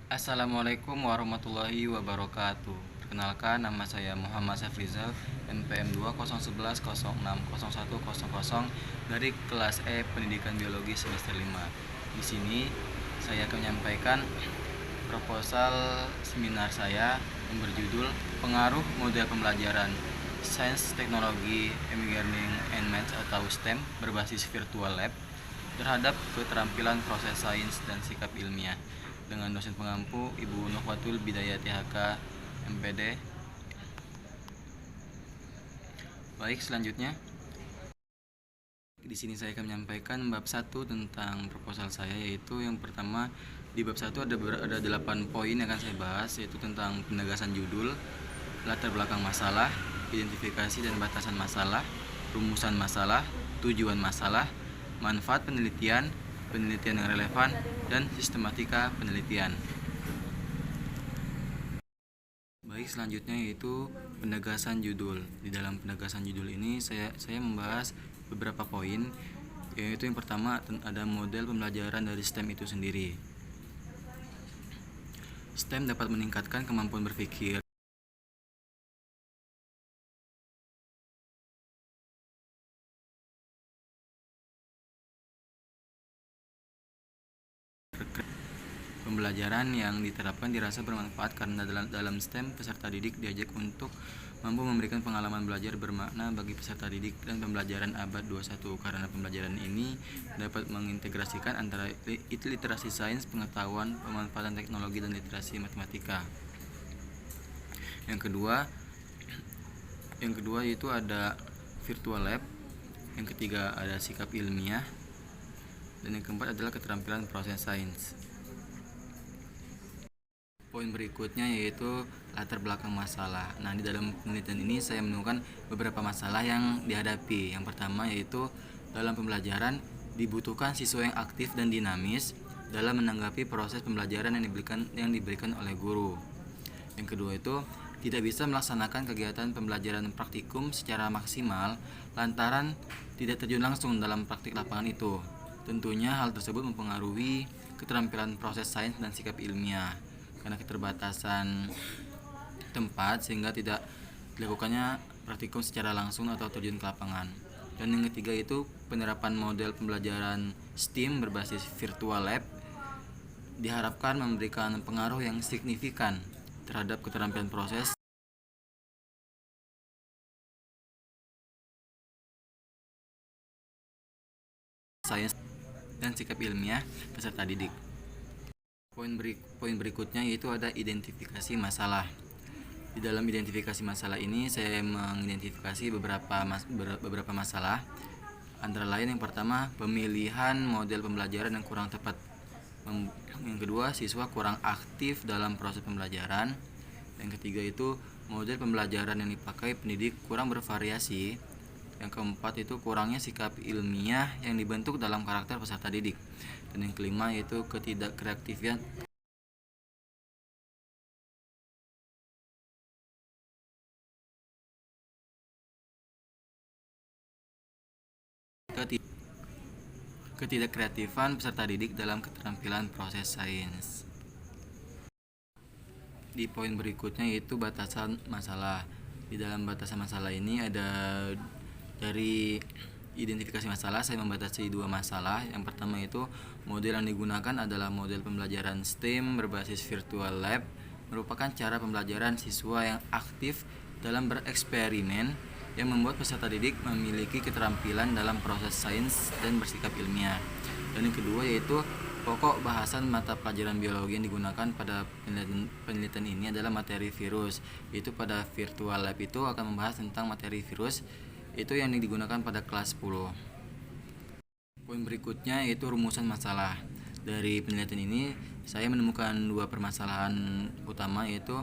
Assalamualaikum warahmatullahi wabarakatuh. Perkenalkan, nama saya Muhammad Safrizal, NPM 20110606100 dari kelas E Pendidikan Biologi semester 5. Di sini saya akan menyampaikan proposal seminar saya yang berjudul Pengaruh Model Pembelajaran Sains, Teknologi, E-Learning and Math atau STEM berbasis Virtual Lab terhadap keterampilan proses sains dan sikap ilmiah, dengan dosen pengampu Ibu Nuhwatul Bidayati HK MPD. Baik, selanjutnya di sini saya akan menyampaikan bab 1 tentang proposal saya, yaitu yang pertama di bab 1 ada 8 poin yang akan saya bahas, yaitu tentang penegasan judul, latar belakang masalah, identifikasi dan batasan masalah, rumusan masalah, tujuan masalah, manfaat penelitian, penelitian yang relevan, dan sistematika penelitian. Baik, selanjutnya yaitu penegasan judul. Di dalam penegasan judul ini saya membahas beberapa poin, yaitu yang pertama ada model pembelajaran dari STEM itu sendiri. STEM dapat meningkatkan kemampuan berpikir, pembelajaran yang diterapkan dirasa bermanfaat karena dalam STEM peserta didik diajak untuk mampu memberikan pengalaman belajar bermakna bagi peserta didik dan pembelajaran abad 21, karena pembelajaran ini dapat mengintegrasikan antara literasi sains, pengetahuan, pemanfaatan teknologi, dan literasi matematika. Yang kedua yaitu ada virtual lab. Yang ketiga ada sikap ilmiah, dan yang keempat adalah keterampilan proses sains. Poin berikutnya yaitu latar belakang masalah. Nah, di dalam penelitian ini saya menemukan beberapa masalah yang dihadapi. Yang pertama yaitu dalam pembelajaran dibutuhkan siswa yang aktif dan dinamis dalam menanggapi proses pembelajaran yang diberikan oleh guru. Yang kedua itu tidak bisa melaksanakan kegiatan pembelajaran praktikum secara maksimal lantaran tidak terjun langsung dalam praktik lapangan itu. Tentunya hal tersebut mempengaruhi keterampilan proses sains dan sikap ilmiah karena keterbatasan tempat, sehingga tidak dilakukannya praktikum secara langsung atau terjun ke lapangan. Dan yang ketiga itu penerapan model pembelajaran STEAM berbasis virtual lab diharapkan memberikan pengaruh yang signifikan terhadap keterampilan proses sains dan sikap ilmiah peserta didik. Poin berikutnya yaitu ada identifikasi masalah. Di dalam identifikasi masalah ini saya mengidentifikasi beberapa masalah. Antara lain yang pertama, pemilihan model pembelajaran yang kurang tepat. Yang kedua, siswa kurang aktif dalam proses pembelajaran. Yang ketiga itu model pembelajaran yang dipakai pendidik kurang bervariasi. Yang keempat itu kurangnya sikap ilmiah yang dibentuk dalam karakter peserta didik. Dan yang kelima yaitu ketidakkreatifan peserta didik dalam keterampilan proses sains. Di poin berikutnya yaitu batasan masalah. Di dalam batasan masalah ini ada dari identifikasi masalah saya membatasi dua masalah. Yang pertama itu model yang digunakan adalah model pembelajaran STEAM berbasis virtual lab, merupakan cara pembelajaran siswa yang aktif dalam bereksperimen yang membuat peserta didik memiliki keterampilan dalam proses sains dan bersikap ilmiah. Dan yang kedua yaitu pokok bahasan mata pelajaran biologi yang digunakan pada penelitian ini adalah materi virus. Itu pada virtual lab itu akan membahas tentang materi virus, itu yang digunakan pada kelas 10. Poin berikutnya yaitu rumusan masalah. Dari penelitian ini saya menemukan dua permasalahan utama, yaitu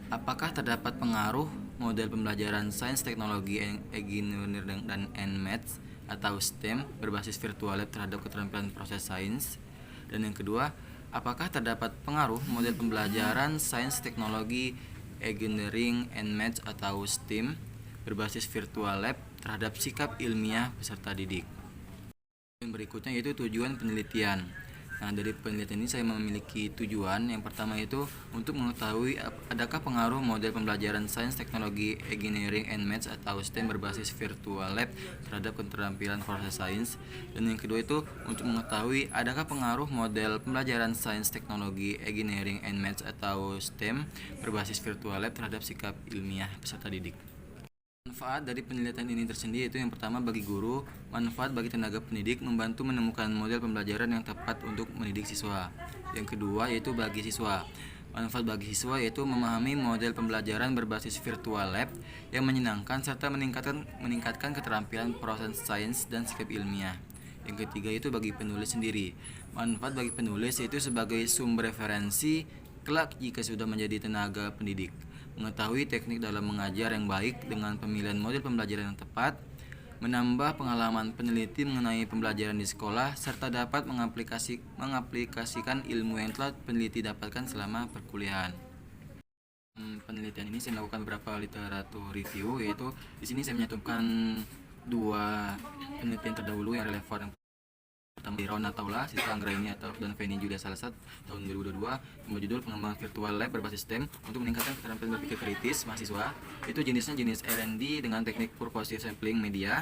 apakah terdapat pengaruh model pembelajaran sains, teknologi, engineering, dan maths atau STEM berbasis virtual lab terhadap keterampilan proses sains. Dan yang kedua, apakah terdapat pengaruh model pembelajaran sains, teknologi, engineering, and maths atau STEM berbasis virtual lab terhadap sikap ilmiah peserta didik. Yang berikutnya yaitu tujuan penelitian. Nah, dari penelitian ini saya memiliki tujuan. Yang pertama itu untuk mengetahui adakah pengaruh model pembelajaran sains, teknologi, engineering, and maths atau STEM berbasis virtual lab terhadap keterampilan proses sains. Dan yang kedua itu untuk mengetahui adakah pengaruh model pembelajaran sains, teknologi, engineering, and maths atau STEM berbasis virtual lab terhadap sikap ilmiah peserta didik. Manfaat dari penelitian ini tersendiri itu yang pertama bagi guru, manfaat bagi tenaga pendidik membantu menemukan model pembelajaran yang tepat untuk mendidik siswa. Yang kedua yaitu bagi siswa. Manfaat bagi siswa yaitu memahami model pembelajaran berbasis virtual lab yang menyenangkan serta meningkatkan keterampilan proses sains dan sikap ilmiah. Yang ketiga itu bagi penulis sendiri. Manfaat bagi penulis yaitu sebagai sumber referensi kelak jika sudah menjadi tenaga pendidik, mengetahui teknik dalam mengajar yang baik dengan pemilihan model pembelajaran yang tepat, menambah pengalaman peneliti mengenai pembelajaran di sekolah, serta dapat mengaplikasikan ilmu yang telah peneliti dapatkan selama perkuliahan. Penelitian ini saya melakukan beberapa literatur review, yaitu di sini saya menyatukan dua penelitian terdahulu yang relevan. Pertama di Rona Taula, Siswa Anggraini atau dan Feni Julia Salasat tahun 2022 yang berjudul pengembangan virtual lab berbasis STEM untuk meningkatkan keterampilan berpikir kritis mahasiswa. Itu jenisnya jenis R&D dengan teknik purposive sampling media,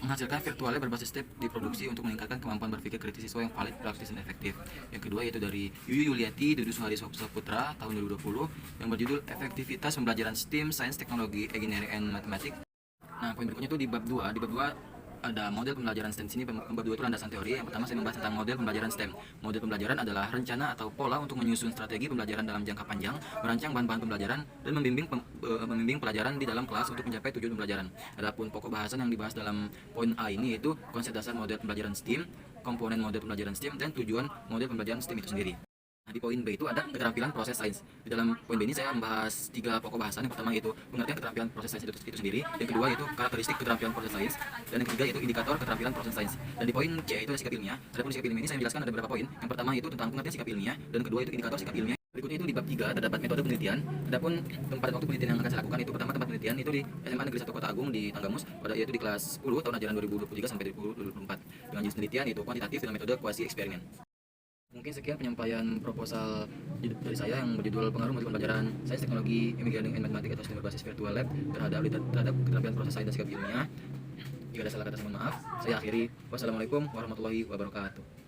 menghasilkan virtual lab berbasis STEM diproduksi untuk meningkatkan kemampuan berpikir kritis siswa yang valid, praktis, dan efektif. Yang kedua yaitu dari Yuyu Yuliati, Dudu Suhari Saputra tahun 2020 yang berjudul efektivitas pembelajaran STEM, sains, teknologi, engineering, and mathematics. Nah, poin berikutnya itu di bab 2. Di bab 2 ada model pembelajaran STEM. Sini bab 2 itu landasan teori. Yang pertama saya membahas tentang model pembelajaran STEM. Model pembelajaran adalah rencana atau pola untuk menyusun strategi pembelajaran dalam jangka panjang, merancang bahan-bahan pembelajaran, dan membimbing pelajaran di dalam kelas untuk mencapai tujuan pembelajaran. Adapun pokok bahasan yang dibahas dalam poin A ini yaitu konsep dasar model pembelajaran STEM, komponen model pembelajaran STEM, dan tujuan model pembelajaran STEM itu sendiri. Nah, di poin B itu ada keterampilan proses sains. Di dalam poin B ini saya membahas 3 pokok bahasan. Yang pertama yaitu pengertian keterampilan proses sains itu sendiri. Yang kedua yaitu karakteristik keterampilan proses sains. Dan yang ketiga yaitu indikator keterampilan proses sains. Dan di poin C itu sikap ilmiah. Adapun sikap ilmiah ini saya menjelaskan ada beberapa poin. Yang pertama itu tentang pengertian sikap ilmiah. Dan kedua itu indikator sikap ilmiah. Berikutnya itu di bab 3 terdapat metode penelitian. Adapun tempat waktu penelitian yang akan saya lakukan itu pertama tempat penelitian itu di SMA Negeri 1 Kota Agung di Tanggamus yaitu di kelas 10 tahun ajaran 2023 sampai 2024. Dengan jenis penelitian itu kuantitatif dengan metode kuasi eksperimen. Mungkin sekian penyampaian proposal dari saya yang berjudul pengaruh model pembelajaran sains, teknologi, engineering, and mathematics atau STEM berbasis virtual lab terhadap keterampilan proses sains dan sikap ilmiah. Jika ada salah kata saya mohon maaf. Saya akhiri. Wassalamualaikum warahmatullahi wabarakatuh.